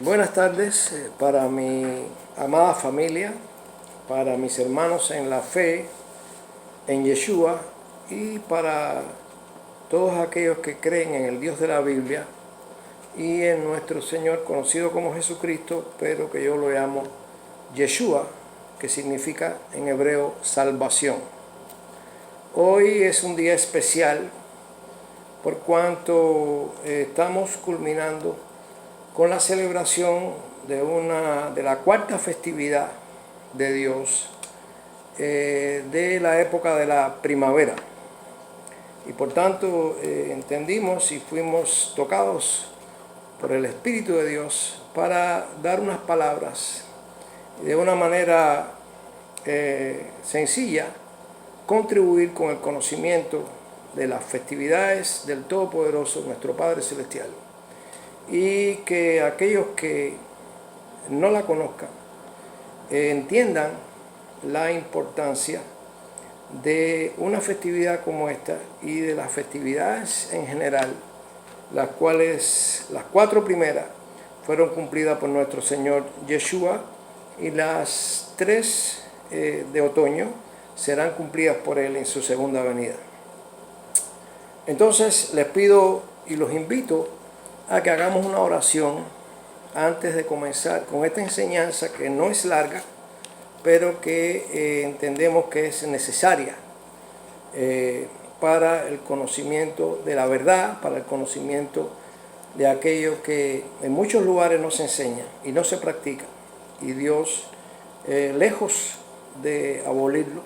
Buenas tardes para mi amada familia, para mis hermanos en la fe, en Yeshua, y para todos aquellos que creen en el Dios de la Biblia y en nuestro Señor conocido como Jesucristo, pero que yo lo llamo Yeshua, que significa en hebreo salvación. Hoy es un día especial por cuanto estamos culminando con la celebración de la cuarta festividad de Dios de la época de la primavera. Y por tanto entendimos y fuimos tocados por el Espíritu de Dios para dar unas palabras y de una manera sencilla contribuir con el conocimiento de las festividades del Todopoderoso, nuestro Padre Celestial, y que aquellos que no la conozcan entiendan la importancia de una festividad como esta y de las festividades en general, las cuales las 4 primeras fueron cumplidas por nuestro Señor Yeshua y las 3 de otoño serán cumplidas por Él en su segunda venida. Entonces les pido y los invito a que hagamos una oración antes de comenzar con esta enseñanza que no es larga, pero que entendemos que es necesaria para el conocimiento de la verdad, para el conocimiento de aquello que en muchos lugares no se enseña y no se practica. Y Dios, lejos de abolirlo,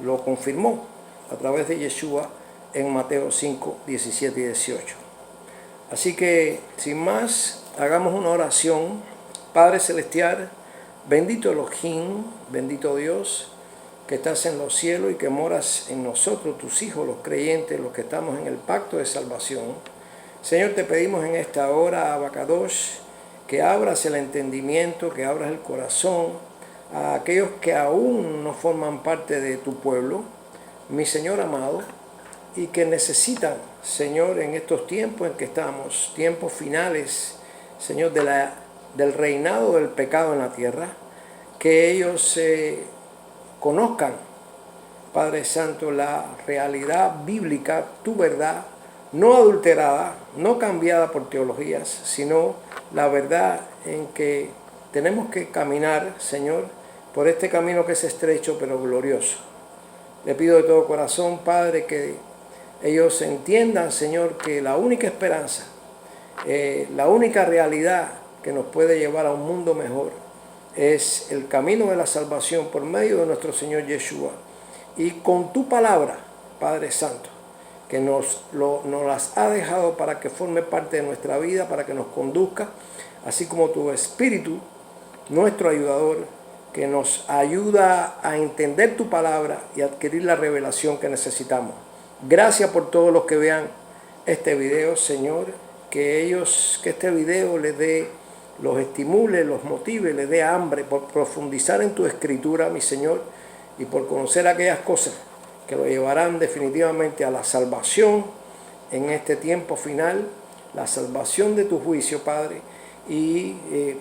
lo confirmó a través de Yeshua en Mateo 5, 17 y 18. Así que, sin más, hagamos una oración. Padre Celestial, bendito Elohim, bendito Dios, que estás en los cielos y que moras en nosotros, tus hijos, los creyentes, los que estamos en el pacto de salvación. Señor, te pedimos en esta hora, Abacadosh, que abras el entendimiento, que abras el corazón a aquellos que aún no forman parte de tu pueblo, mi Señor amado, y que necesitan, Señor, en estos tiempos en que estamos, tiempos finales, Señor, del reinado del pecado en la tierra, que ellos conozcan, Padre Santo, la realidad bíblica, tu verdad, no adulterada, no cambiada por teologías, sino la verdad en que tenemos que caminar, Señor, por este camino que es estrecho pero glorioso. Le pido de todo corazón, Padre, que ellos entiendan, Señor, que la única esperanza, la única realidad que nos puede llevar a un mundo mejor es el camino de la salvación por medio de nuestro Señor Yeshua. Y con tu palabra, Padre Santo, que nos las ha dejado para que forme parte de nuestra vida, para que nos conduzca, así como tu Espíritu, nuestro ayudador, que nos ayuda a entender tu palabra y adquirir la revelación que necesitamos. Gracias por todos los que vean este video, Señor, que este video los estimule, los motive, les dé hambre por profundizar en tu escritura, mi Señor, y por conocer aquellas cosas que lo llevarán definitivamente a la salvación en este tiempo final, la salvación de tu juicio, Padre, y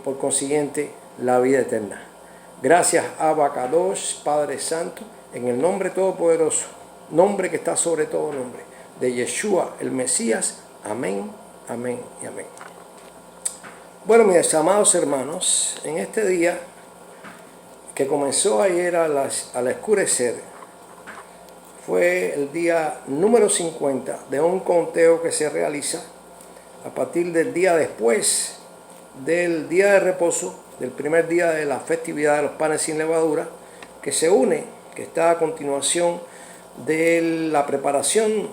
por consiguiente la vida eterna. Gracias, Abacadosh, Padre Santo, en el nombre todopoderoso, nombre que está sobre todo nombre, de Yeshua, el Mesías. Amén, amén y amén. Bueno, mis amados hermanos, en este día que comenzó ayer al oscurecer, fue el día número 50 de un conteo que se realiza a partir del día después del día de reposo, del primer día de la festividad de los panes sin levadura, que se une, que está a continuación de la preparación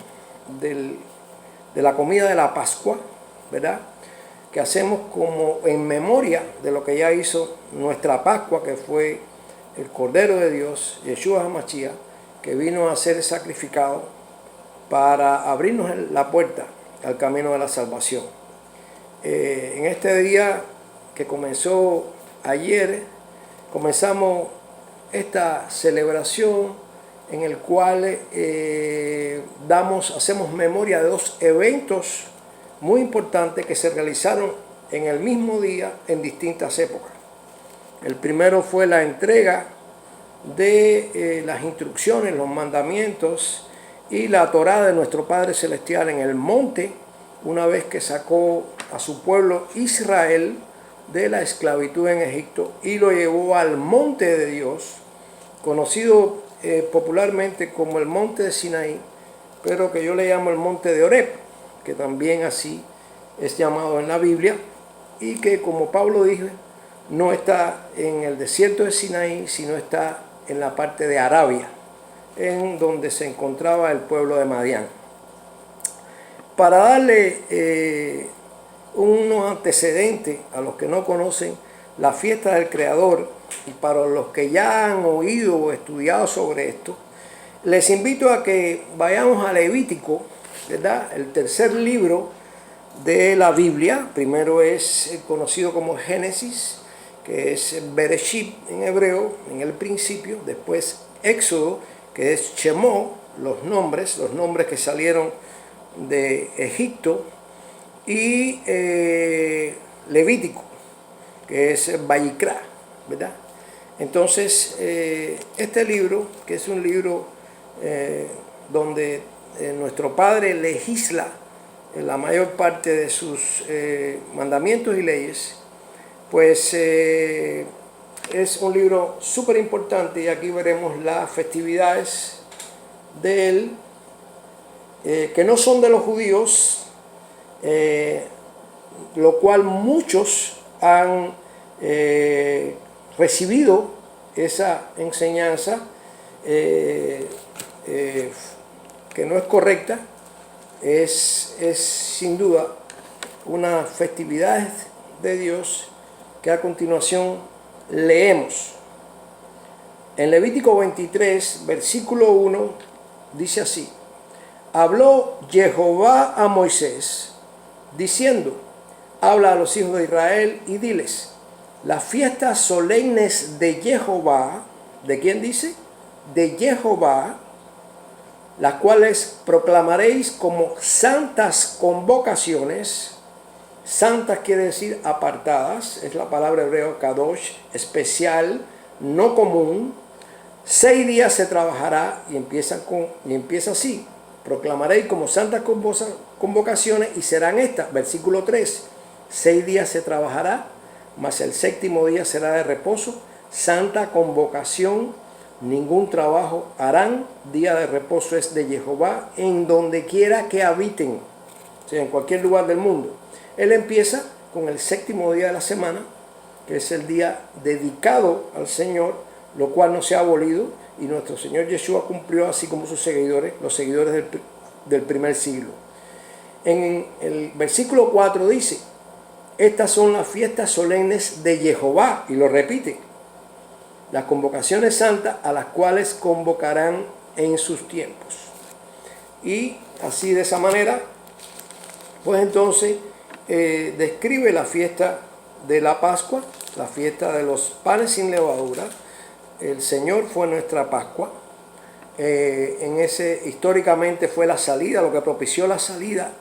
de la comida de la Pascua, ¿verdad? Que hacemos como en memoria de lo que ya hizo nuestra Pascua, que fue el Cordero de Dios, Yeshua HaMashiach, que vino a ser sacrificado para abrirnos la puerta al camino de la salvación. En este día que comenzó ayer, comenzamos esta celebración en el cual hacemos memoria de 2 eventos muy importantes que se realizaron en el mismo día en distintas épocas. El primero fue la entrega de las instrucciones, los mandamientos y la Torá de nuestro Padre Celestial en el monte, una vez que sacó a su pueblo Israel de la esclavitud en Egipto y lo llevó al monte de Dios, conocido popularmente como el monte de Sinaí, pero que yo le llamo el monte de Horeb, que también así es llamado en la Biblia, y que, como Pablo dijo, no está en el desierto de Sinaí, sino está en la parte de Arabia, en donde se encontraba el pueblo de Madián. Para darle unos antecedentes a los que no conocen la fiesta del Creador, y para los que ya han oído o estudiado sobre esto, les invito a que vayamos a Levítico, ¿verdad? El tercer libro de la Biblia. Primero es conocido como Génesis, que es Bereshit en hebreo, en el principio. Después Éxodo, que es Shemó, los nombres que salieron de Egipto. Y Levítico, que es Vayikra, ¿verdad? Entonces, este libro, que es un libro donde nuestro Padre legisla la mayor parte de sus mandamientos y leyes, pues es un libro súper importante, y aquí veremos las festividades de él, que no son de los judíos, lo cual muchos han recibido esa enseñanza que no es correcta. Es sin duda una festividad de Dios que a continuación leemos. En Levítico 23, versículo 1, dice así: habló Jehová a Moisés, diciendo: habla a los hijos de Israel y diles, las fiestas solemnes de Jehová, ¿de quién dice? De Jehová, las cuales proclamaréis como santas convocaciones. Santas quiere decir apartadas, es la palabra hebreo kadosh, especial, no común. 6 días se trabajará, y empieza así: proclamaréis como santas convocaciones, y serán estas, versículo 3, 6 días se trabajará, mas el 7º día será de reposo, santa convocación, ningún trabajo harán, día de reposo es de Jehová, en donde quiera que habiten, o sea, en cualquier lugar del mundo. Él empieza con el 7º día de la semana, que es el día dedicado al Señor, lo cual no se ha abolido, y nuestro Señor Yeshua cumplió, así como sus seguidores, los seguidores del primer siglo. En el versículo 4 dice: estas son las fiestas solemnes de Jehová, y lo repite, las convocaciones santas a las cuales convocarán en sus tiempos. Y así, de esa manera, pues entonces describe la fiesta de la Pascua, la fiesta de los panes sin levadura. El Señor fue nuestra Pascua. Históricamente fue la salida, lo que propició la salida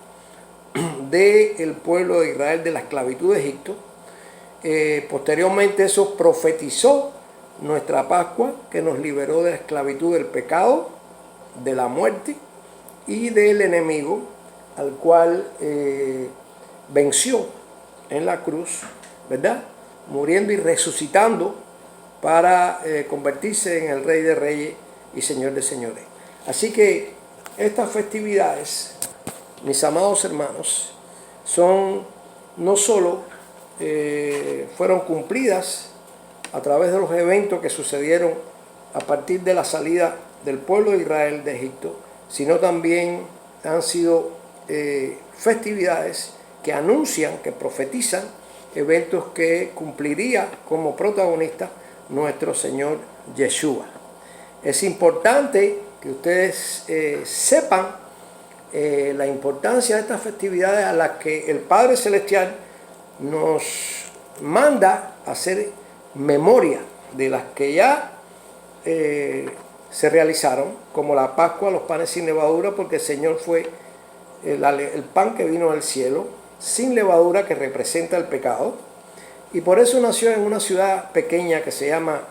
del pueblo de Israel de la esclavitud de Egipto. Posteriormente eso profetizó nuestra Pascua, que nos liberó de la esclavitud del pecado, de la muerte y del enemigo, al cual venció en la cruz, ¿verdad? Muriendo y resucitando para convertirse en el Rey de Reyes y Señor de Señores. Así que estas festividades, mis amados hermanos, son no solo fueron cumplidas a través de los eventos que sucedieron a partir de la salida del pueblo de Israel de Egipto, sino también han sido festividades que anuncian, que profetizan eventos que cumpliría como protagonista nuestro Señor Yeshua. Es importante que ustedes sepan la importancia de estas festividades, a las que el Padre Celestial nos manda hacer memoria de las que ya se realizaron, como la Pascua, los panes sin levadura, porque el Señor fue el pan que vino del cielo, sin levadura, que representa el pecado. Y por eso nació en una ciudad pequeña que se llama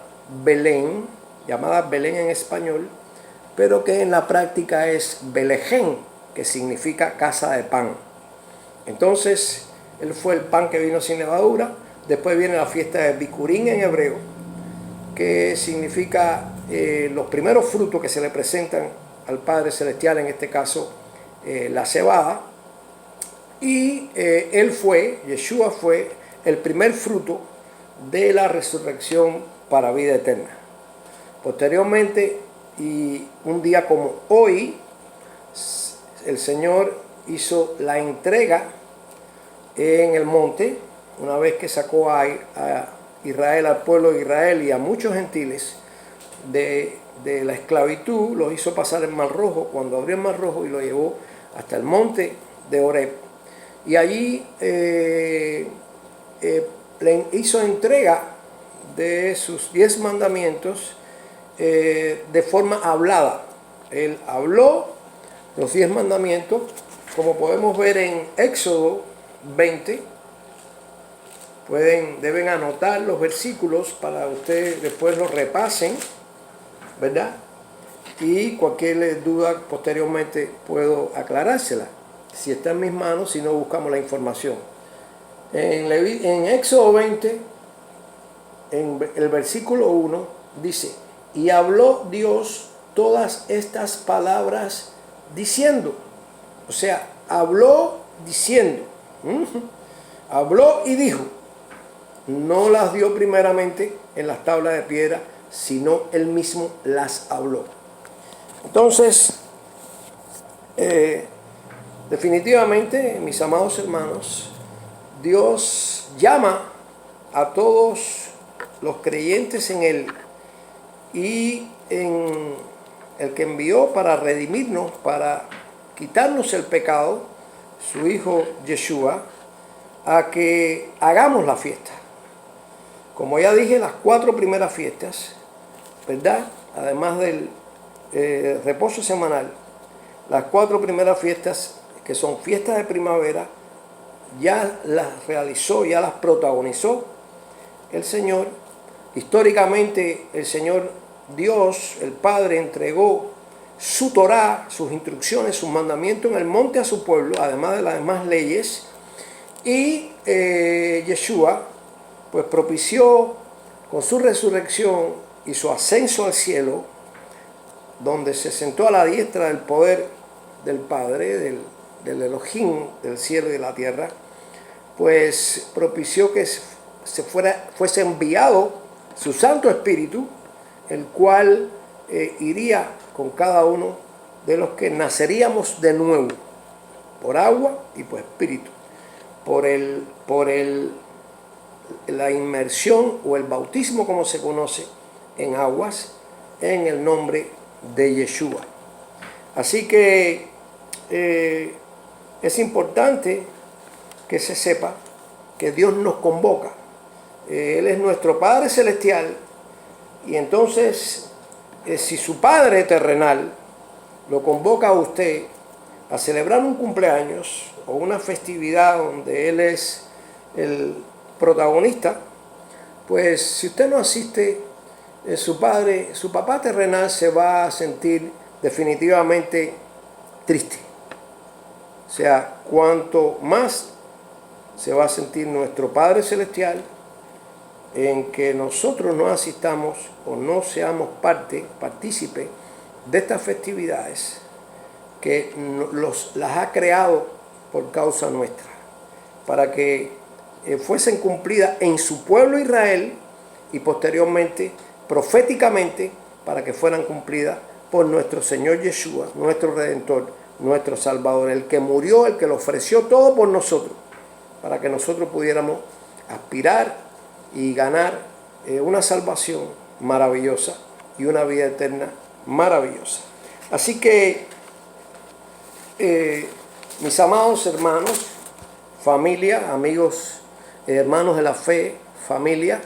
Belén, llamada Belén en español, pero que en la práctica es Belején, que significa casa de pan. Entonces, él fue el pan que vino sin levadura. Después viene la fiesta de Bicurín en hebreo, que significa los primeros frutos que se le presentan al Padre Celestial, en este caso la cebada. Y Yeshua fue el primer fruto de la resurrección para vida eterna. Posteriormente, y un día como hoy, el Señor hizo la entrega en el monte, una vez que sacó a Israel, al pueblo de Israel y a muchos gentiles de la esclavitud, los hizo pasar el Mar Rojo, cuando abrió el Mar Rojo, y lo llevó hasta el monte de Horeb. Y allí le hizo entrega de sus 10 mandamientos de forma hablada. Él habló los 10 mandamientos, como podemos ver en Éxodo 20. Deben anotar los versículos para ustedes después los repasen, ¿verdad? Y cualquier duda posteriormente puedo aclarársela. Si está en mis manos, si no, buscamos la información. En Éxodo 20, en el versículo 1, dice: y habló Dios todas estas palabras diciendo. O sea, habló diciendo. Habló y dijo. No las dio primeramente en las tablas de piedra, sino él mismo las habló. Entonces, definitivamente, mis amados hermanos, Dios llama a todos los creyentes en Él y en el que envió para redimirnos, para quitarnos el pecado, su Hijo Yeshua, a que hagamos la fiesta. Como ya dije, las 4 primeras fiestas, ¿verdad? Además del reposo semanal, las 4 primeras fiestas, que son fiestas de primavera, ya las realizó, ya las protagonizó el Señor. Históricamente, el Señor Dios, el Padre, entregó su Torá, sus instrucciones, sus mandamientos en el monte a su pueblo, además de las demás leyes. Y Yeshua, pues propició con su resurrección y su ascenso al cielo, donde se sentó a la diestra del poder del Padre, del Elohim, del cielo y de la tierra, pues propició que fuese enviado su Santo Espíritu, el cual iría con cada uno de los que naceríamos de nuevo, por agua y por espíritu, por la inmersión o el bautismo, como se conoce, en aguas, en el nombre de Yeshua. Así que es importante que se sepa que Dios nos convoca. Él es nuestro Padre Celestial, y entonces si su Padre terrenal lo convoca a usted a celebrar un cumpleaños o una festividad donde Él es el protagonista, pues si usted no asiste, su papá terrenal se va a sentir definitivamente triste. O sea, cuanto más se va a sentir nuestro Padre Celestial en que nosotros no asistamos o no seamos partícipe de estas festividades que las ha creado por causa nuestra, para que fuesen cumplidas en su pueblo Israel y posteriormente, proféticamente, para que fueran cumplidas por nuestro Señor Yeshua, nuestro Redentor, nuestro Salvador, el que murió, el que lo ofreció todo por nosotros, para que nosotros pudiéramos aspirar y ganar una salvación maravillosa y una vida eterna maravillosa. Así que, mis amados hermanos, familia, amigos, hermanos de la fe, familia,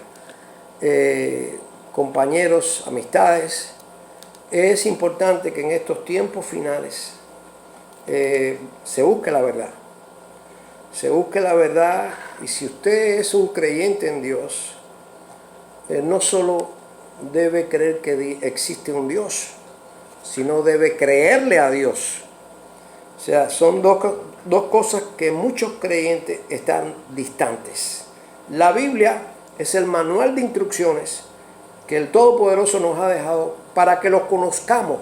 compañeros, amistades, es importante que en estos tiempos finales se busque la verdad. se busque la verdad, y si usted es un creyente en Dios, no solo debe creer que existe un Dios, sino debe creerle a Dios. O sea, son dos cosas que muchos creyentes están distantes. La Biblia es el manual de instrucciones que el Todopoderoso nos ha dejado para que los conozcamos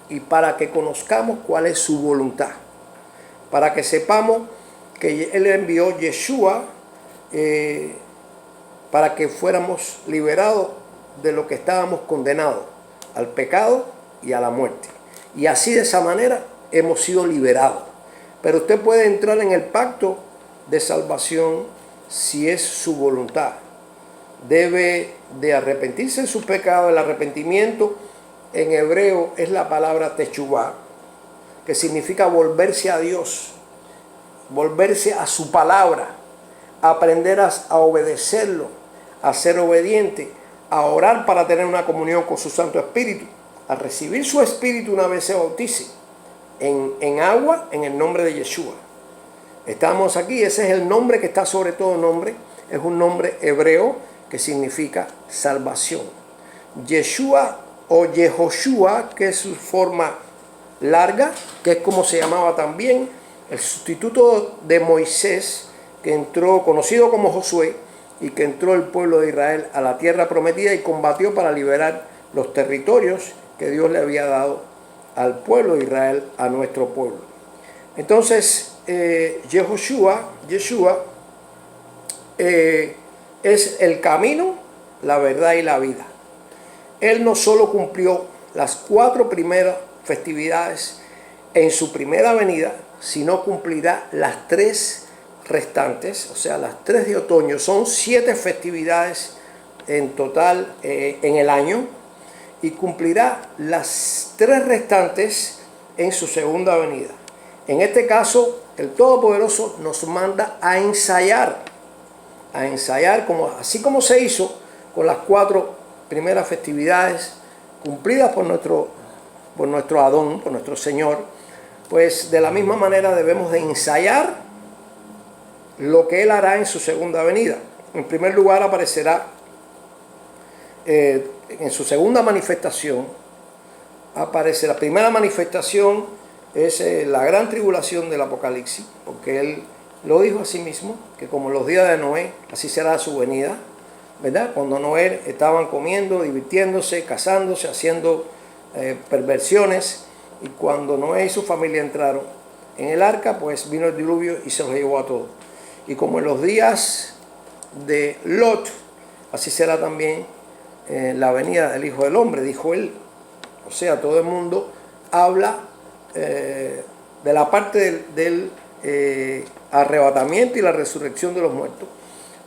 y para que conozcamos cuál es su voluntad. Para que sepamos que Él envió Yeshua para que fuéramos liberados de lo que estábamos condenados, al pecado y a la muerte. Y así, de esa manera, hemos sido liberados. Pero usted puede entrar en el pacto de salvación si es su voluntad. Debe de arrepentirse de su pecado. El arrepentimiento en hebreo es la palabra techubá, que significa volverse a Dios, volverse a su palabra, aprender a obedecerlo, a ser obediente, a orar para tener una comunión con su Santo Espíritu, a recibir su Espíritu una vez se bautice en agua, en el nombre de Yeshua. Estamos aquí, ese es el nombre que está sobre todo nombre, es un nombre hebreo que significa salvación. Yeshua o Yehoshua, que es su forma larga, que es como se llamaba también el sustituto de Moisés, que entró, conocido como Josué, y que entró el pueblo de Israel a la tierra prometida y combatió para liberar los territorios que Dios le había dado al pueblo de Israel, a nuestro pueblo. Entonces, Yeshua es el camino, la verdad y la vida. Él no solo cumplió las 4 primeras festividades en su primera venida, sino cumplirá las 3 restantes, o sea, las 3 de otoño. Son 7 festividades en total en el año, y cumplirá las 3 restantes en su segunda venida. En este caso, el Todopoderoso nos manda a ensayar así como se hizo con las 4 primeras festividades cumplidas por nuestro Adón, por nuestro Señor. Pues de la misma manera debemos de ensayar lo que Él hará en su segunda venida. En primer lugar aparecerá en su segunda manifestación. Aparece la primera manifestación, es la gran tribulación del Apocalipsis, porque Él lo dijo a sí mismo, que como los días de Noé, así será su venida, ¿verdad? Cuando Noé estaban comiendo, divirtiéndose, casándose, haciendo perversiones, y cuando Noé y su familia entraron en el arca, pues vino el diluvio y se los llevó a todos. Y como en los días de Lot, así será también la venida del Hijo del Hombre, dijo él. O sea, todo el mundo habla de la parte del arrebatamiento y la resurrección de los muertos,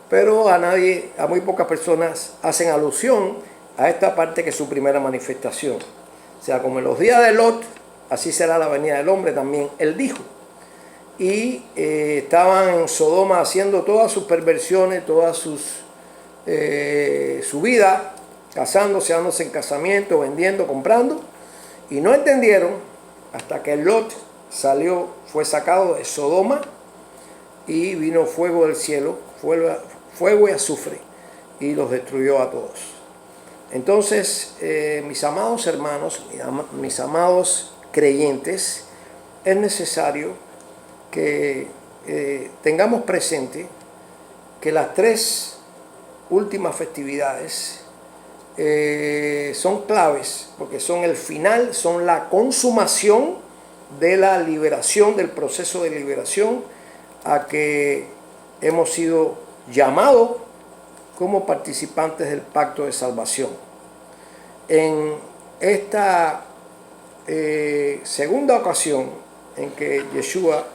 pero a muy pocas personas hacen alusión a esta parte que es su primera manifestación. O sea, como en los días de Lot, así será la venida del hombre también, él dijo. Y estaban en Sodoma haciendo todas sus perversiones, todas su vida, casándose, dándose en casamiento, vendiendo, comprando, y no entendieron hasta que Lot salió, fue sacado de Sodoma, y vino fuego del cielo, fuego y azufre, y los destruyó a todos. Entonces, mis amados hermanos, mis amados creyentes, es necesario que tengamos presente que las 3 últimas festividades son claves, porque son el final, son la consumación de la liberación, del proceso de liberación a que hemos sido llamados como participantes del pacto de salvación. En esta segunda ocasión en que Yeshua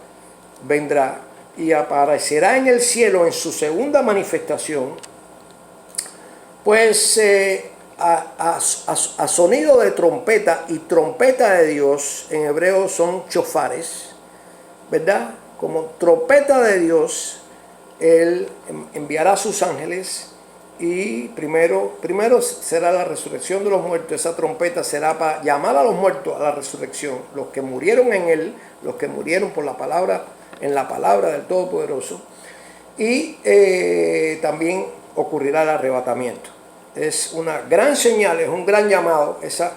vendrá y aparecerá en el cielo en su segunda manifestación, pues a sonido de trompeta, y trompeta de Dios en hebreo son chofares, ¿verdad? Como trompeta de Dios, Él enviará a sus ángeles, y primero será la resurrección de los muertos. Esa trompeta será para llamar a los muertos a la resurrección, los que murieron en Él, los que murieron por la palabra en la palabra del Todopoderoso. Y también ocurrirá el arrebatamiento. Es una gran señal, es un gran llamado, esas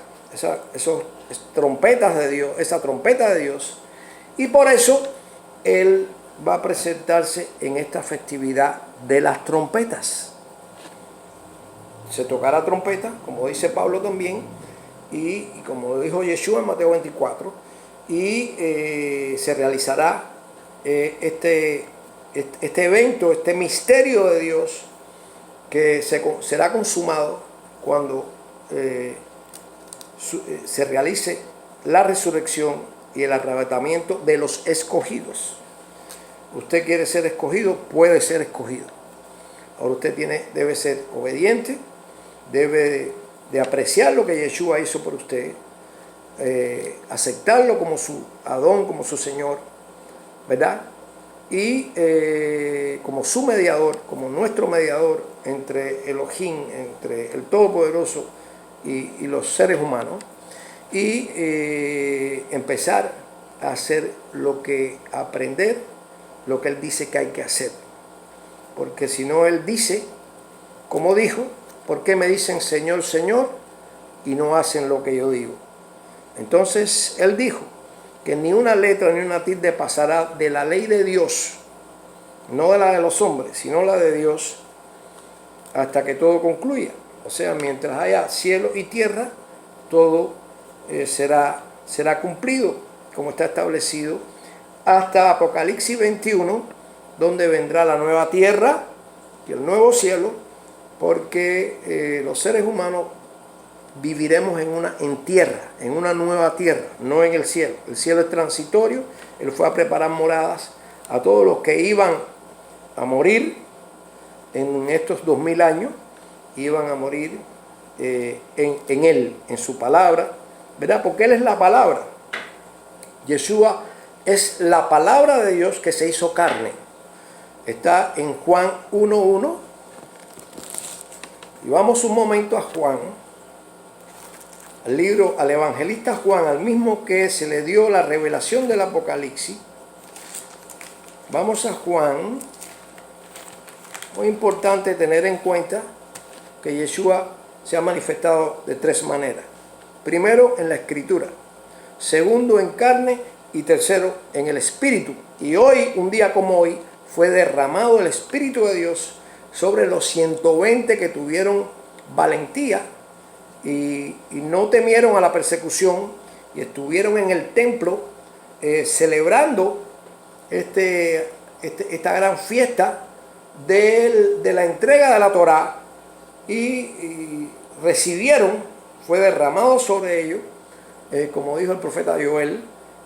trompetas de Dios, esa trompeta de Dios. Y por eso Él va a presentarse en esta festividad de las trompetas. Se tocará trompeta, como dice Pablo también, y como dijo Yeshua en Mateo 24, y se realizará este evento, este misterio de Dios, que será consumado cuando se realice la resurrección y el arrebatamiento de los escogidos. Usted quiere ser escogido, puede ser escogido. Ahora usted debe ser obediente, debe de apreciar lo que Yeshua hizo por usted, aceptarlo como su Adón, como su Señor, ¿verdad? Y como su mediador, como nuestro mediador entre Elohim, entre el Todopoderoso y los seres humanos, y empezar a hacer aprender lo que Él dice que hay que hacer. Porque si no, Él dice, como dijo, ¿por qué me dicen Señor, Señor, y no hacen lo que yo digo? Entonces, Él dijo que ni una letra ni una tilde pasará de la ley de Dios, no de la de los hombres, sino la de Dios, hasta que todo concluya. O sea, mientras haya cielo y tierra, todo será cumplido, como está establecido, hasta Apocalipsis 21, donde vendrá la nueva tierra y el nuevo cielo, porque los seres humanos viviremos en tierra, en una nueva tierra, no en el cielo. El cielo es transitorio. Él fue a preparar moradas a todos los que iban a morir en estos 2000 años, iban a morir en Él, en su palabra, ¿verdad? Porque Él es la palabra. Yeshua es la palabra de Dios que se hizo carne. Está en Juan 1:1. Y vamos un momento a Juan, al libro, al evangelista Juan, al mismo que se le dio la revelación del Apocalipsis. Vamos a Juan. Muy importante tener en cuenta que Yeshua se ha manifestado de tres maneras. Primero, en la Escritura. Segundo, en carne. Y tercero, en el Espíritu. Y hoy, un día como hoy, fue derramado el Espíritu de Dios sobre los 120 que tuvieron valentía y no temieron a la persecución y estuvieron en el templo celebrando esta gran fiesta de la entrega de la Torá, y recibieron, fue derramado sobre ellos, como dijo el profeta Joel,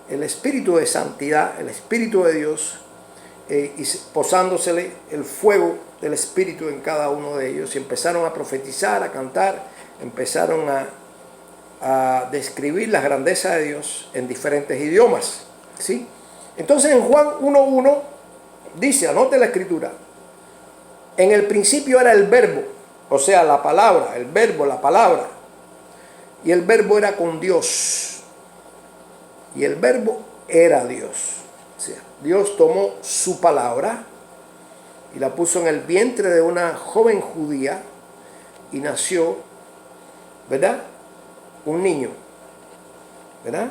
el espíritu de santidad, el espíritu de Dios, y posándosele el fuego del espíritu en cada uno de ellos, y empezaron a profetizar, a cantar, empezaron a describir la grandeza de Dios en diferentes idiomas, ¿sí? Entonces en Juan 1:1 dice, anote la Escritura, en el principio era el verbo, o sea, la palabra, el verbo, la palabra, y el verbo era con Dios, y el verbo era Dios. O sea, Dios tomó su palabra y la puso en el vientre de una joven judía y nació, ¿verdad? Un niño, ¿verdad?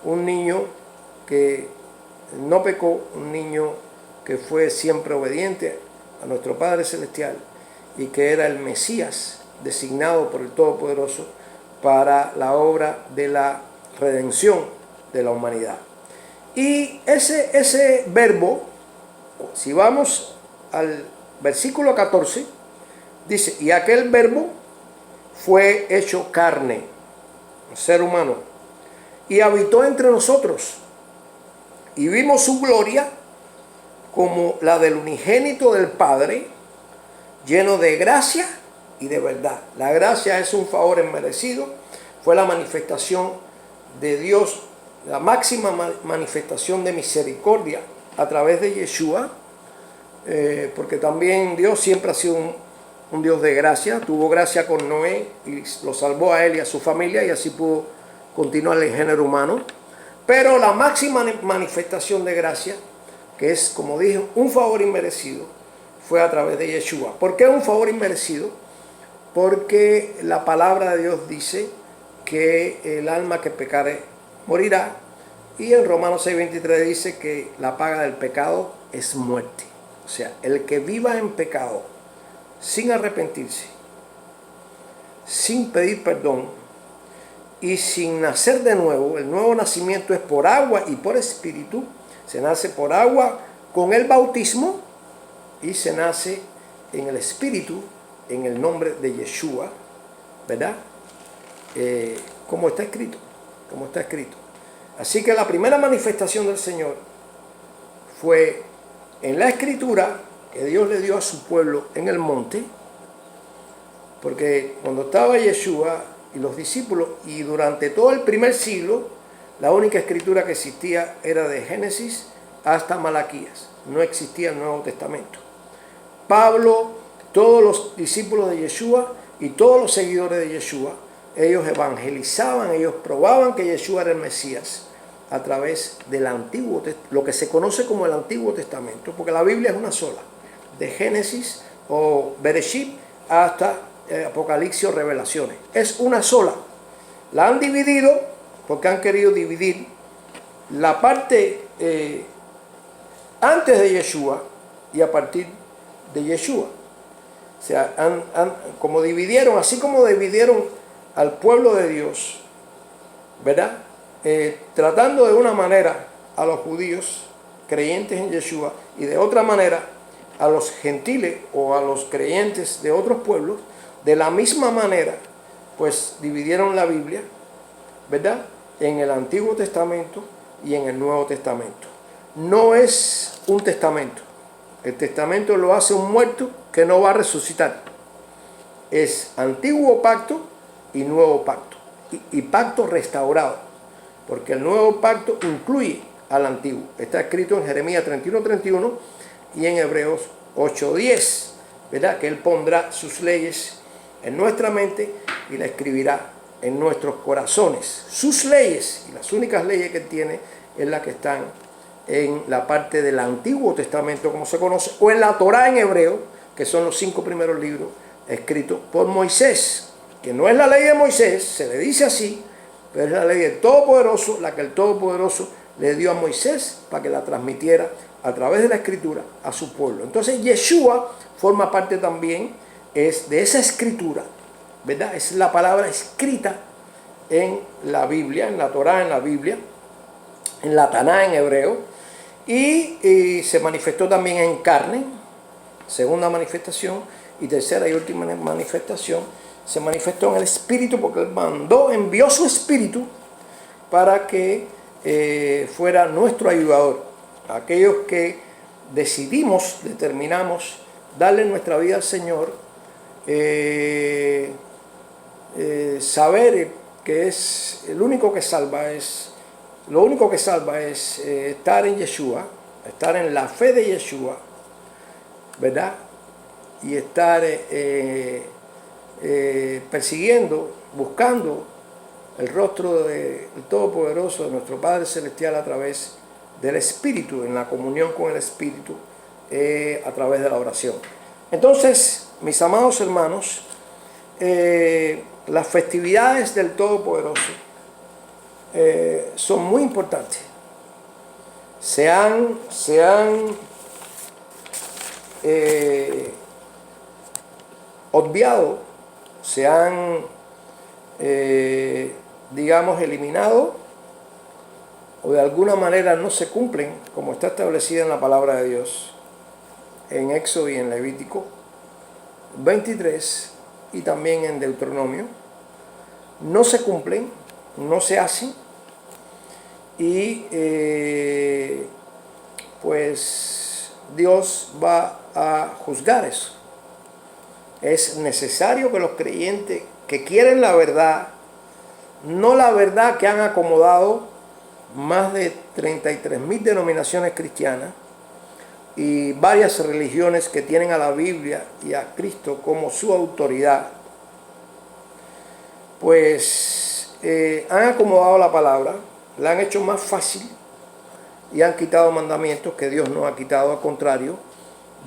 Un niño que no pecó, un niño que fue siempre obediente a nuestro Padre Celestial y que era el Mesías designado por el Todopoderoso para la obra de la redención de la humanidad. Y ese verbo, si vamos al versículo 14, dice, y aquel verbo fue hecho carne, un ser humano, y habitó entre nosotros, y vimos su gloria como la del unigénito del Padre, lleno de gracia y de verdad. La gracia es un favor inmerecido, fue la manifestación de Dios, la máxima manifestación de misericordia a través de Yeshua, porque también Dios siempre ha sido un Dios de gracia. Tuvo gracia con Noé y lo salvó a él y a su familia, y así pudo continuar el género humano. Pero la máxima manifestación de gracia que es, como dije, un favor inmerecido, fue a través de Yeshua. ¿Por qué un favor inmerecido? Porque la palabra de Dios dice que el alma que pecare morirá, y en Romanos 6:23 dice que la paga del pecado es muerte. O sea, el que viva en pecado sin arrepentirse, sin pedir perdón y sin nacer de nuevo, el nuevo nacimiento es por agua y por espíritu. Se nace por agua con el bautismo y se nace en el espíritu, en el nombre de Yeshua, ¿verdad? Como está escrito, como está escrito. Así que la primera manifestación del Señor fue en la escritura que Dios le dio a su pueblo en el monte, porque cuando estaba Yeshua y los discípulos, y durante todo el primer siglo, la única escritura que existía era de Génesis hasta Malaquías. No existía el Nuevo Testamento. Pablo, todos los discípulos de Yeshua y todos los seguidores de Yeshua, ellos evangelizaban, ellos probaban que Yeshua era el Mesías a través del Antiguo Testamento, lo que se conoce como el Antiguo Testamento, porque la Biblia es una sola, de Génesis o Bereshit hasta Apocalipsis o Revelaciones. Es una sola. La han dividido porque han querido dividir la parte antes de Yeshua y a partir de Yeshua. O sea, como dividieron, así como dividieron al pueblo de Dios, ¿verdad? Tratando de una manera a los judíos creyentes en Yeshua y de otra manera a los gentiles o a los creyentes de otros pueblos, de la misma manera, pues dividieron la Biblia, ¿verdad?, en el Antiguo Testamento y en el Nuevo Testamento. No es un testamento. El testamento lo hace un muerto que no va a resucitar. Es antiguo pacto y nuevo pacto. Y pacto restaurado. Porque el nuevo pacto incluye al antiguo. Está escrito en Jeremías 31:31 y en Hebreos 8:10, ¿verdad? Que Él pondrá sus leyes en nuestra mente y la escribirá en nuestros corazones. Sus leyes, y las únicas leyes que Él tiene es las que están en la parte del Antiguo Testamento, como se conoce, o en la Torá en hebreo, que son los 5 primeros libros escritos por Moisés, que no es la ley de Moisés, se le dice así, pero es la ley del Todopoderoso, la que el Todopoderoso le dio a Moisés para que la transmitiera a través de la escritura a su pueblo. Entonces Yeshua forma parte también es de esa escritura, ¿verdad? Es la palabra escrita en la Biblia, en la Torá, en la Biblia, en la Taná en hebreo, y se manifestó también en carne, segunda manifestación, y tercera y última manifestación, se manifestó en el Espíritu, porque Él envió su Espíritu para que fuera nuestro ayudador. Aquellos que determinamos darle nuestra vida al Señor, saber que es el único que salva, lo único que salva es estar en Yeshua, estar en la fe de Yeshua, ¿verdad? Y estar persiguiendo, buscando el rostro del Todopoderoso, de nuestro Padre Celestial, a través del Espíritu, en la comunión con el Espíritu, a través de la oración. Entonces, mis amados hermanos, las festividades del Todopoderoso son muy importantes. Se han obviado, se han, digamos, eliminado, o de alguna manera no se cumplen como está establecida en la palabra de Dios, en Éxodo y en Levítico 23 y también en Deuteronomio. No se cumplen, no se hacen, y pues Dios va a juzgar eso. Es necesario que los creyentes que quieren la verdad, no la verdad que han acomodado más de 33.000 denominaciones cristianas y varias religiones que tienen a la Biblia y a Cristo como su autoridad, pues han acomodado la palabra, la han hecho más fácil y han quitado mandamientos que Dios no ha quitado. Al contrario,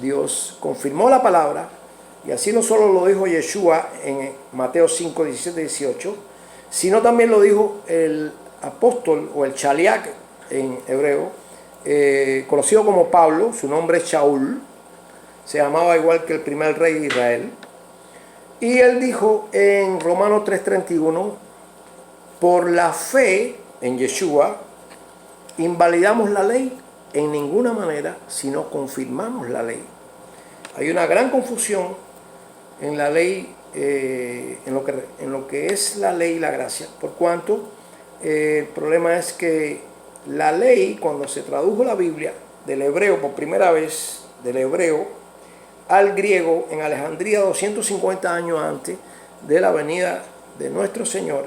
Dios confirmó la palabra, y así no solo lo dijo Yeshua en Mateo 5, 17, 18, sino también lo dijo el apóstol o el Chaliak en hebreo, conocido como Pablo. Su nombre es Shaul, se llamaba igual que el primer rey de Israel. Y él dijo en Romanos 3:31, por la fe en Yeshua, invalidamos la ley en ninguna manera, sino confirmamos la ley. Hay una gran confusión en la ley, en lo que es la ley y la gracia, por cuanto el problema es que la ley, cuando se tradujo la Biblia del hebreo por primera vez, del hebreo al griego en Alejandría 250 años antes de la venida de nuestro Señor,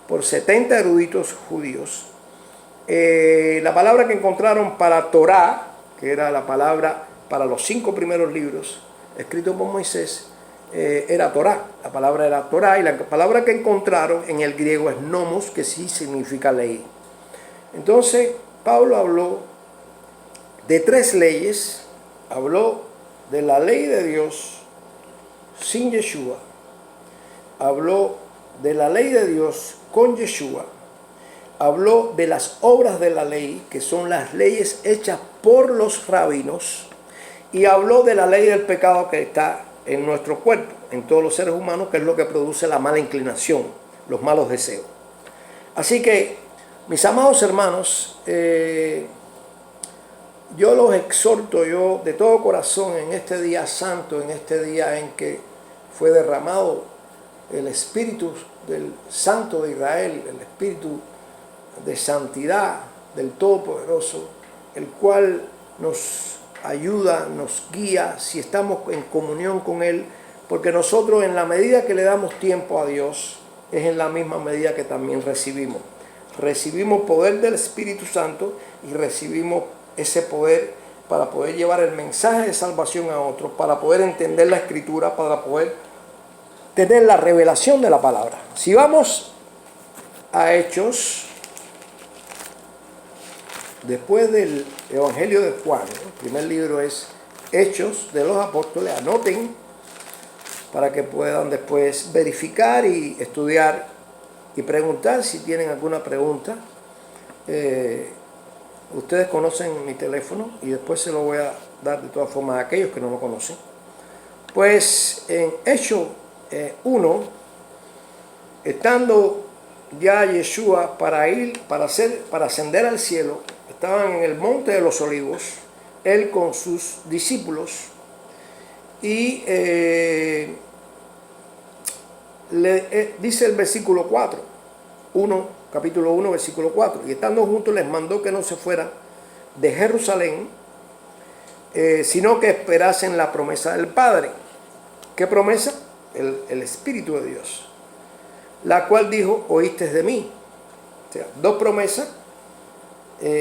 por 70 eruditos judíos, la palabra que encontraron para Torá, que era la palabra para los 5 primeros libros escritos por Moisés, era Torá. La palabra era Torá, y la palabra que encontraron en el griego es nomos, que sí significa ley. Entonces Pablo habló de 3 leyes. Habló de la ley de Dios sin Yeshua, habló de la ley de Dios con Yeshua, habló de las obras de la ley, que son las leyes hechas por los rabinos, y habló de la ley del pecado que está en nuestro cuerpo, en todos los seres humanos, que es lo que produce la mala inclinación, los malos deseos. Así que, mis amados hermanos, yo los exhorto de todo corazón en este día santo, en este día en que fue derramado el Espíritu del Santo de Israel, el Espíritu de santidad del Todopoderoso, el cual nos ayuda, nos guía si estamos en comunión con Él, porque nosotros, en la medida que le damos tiempo a Dios, es en la misma medida que también recibimos poder del Espíritu Santo, y recibimos ese poder para poder llevar el mensaje de salvación a otros, para poder entender la Escritura, para poder tener la revelación de la palabra. Si vamos a Hechos, después del Evangelio de Juan, el primer libro es Hechos de los Apóstoles. Anoten para que puedan después verificar y estudiar y preguntar si tienen alguna pregunta. Ustedes conocen mi teléfono y después se lo voy a dar de todas formas a aquellos que no lo conocen. Pues en Hechos 1, estando ya Yeshua para ascender al cielo, estaban en el monte de los olivos, él con sus discípulos, y dice el versículo 4, capítulo 1, versículo 4, y estando juntos les mandó que no se fueran de Jerusalén, sino que esperasen la promesa del Padre. ¿Qué promesa? El Espíritu de Dios, la cual dijo, oíste de mí. O sea, 2 promesas